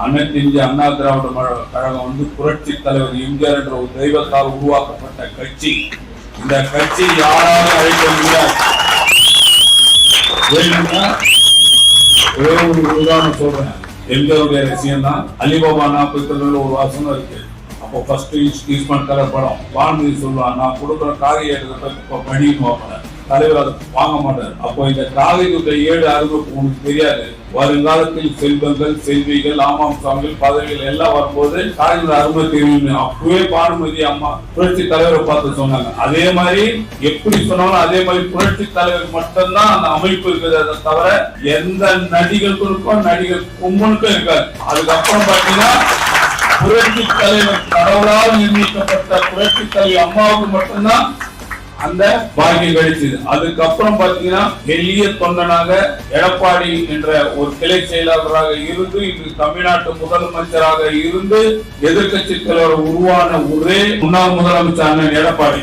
அனைத்து இந்திய அண்ணா திராவிட கழகம் புரட்சி தலைவர் எம்ஜிஆர் என்ற ஒரு தெய்வத்தால் உருவாக்கப்பட்ட கட்சி. இந்த கட்சி யாராலும் அழைக்க முடியாது. ஒரே ஒரு உதாரணம் சொல்றேன். எம்ஜிஆருடைய ரசிகம் தான் அலிபாபா நாற்பத்தி ஒரு வாசனம் இருக்கு. அப்போ ஃபர்ஸ்ட் ஈஸ்மன் கலர் படம் வான்மதி சொல்லுவான், நான் கொடுக்குற காகிய படின்னு வாங்கினேன். தலைவர் அதை வாங்க மாட்டார். அப்போ இந்த காகிதத்துடைய 7 அறிவு உனக்கு தெரியாது. வருங்காலத்தில் செல்வங்கள், செல்விகள், ஆமாம் சாமிகள், பதவிகள் எல்லாம் வரும்போது காகித அருமை தெரியும். அப்பவே பானுமதி அம்மா புரட்சி தலைவரை பார்த்து சொன்னாங்க. அதே மாதிரி எப்படி சொன்னாலும் அதே மாதிரி புரட்சி தலைவர் மட்டும்தான் அந்த அமைப்பு இருக்குது. அதை தவிர எந்த நடிகர்களுக்கும் நடிகர் கும்பனுக்கும் இருக்காது. அதுக்கப்புறம் பாத்தீங்கன்னா புரட்சி தலைவர் கடவுளால் நிர்ணயிக்கப்பட்ட புரட்சி தலைவர் அம்மாவுக்கு மட்டும்தான் அந்த பாக்கியம் கிடைச்சது. அதுக்கப்புறம் பாத்தீங்கன்னா எளிய தொண்டனாக எடப்பாடி என்ற ஒரு கிளை செயலாளராக இருந்து இன்று தமிழ்நாட்டு முதலமைச்சராக இருந்து எதிர்கட்சி தலைவர் உருவான ஒரே முன்னாள் முதலமைச்சர் அண்ணன் எடப்பாடி.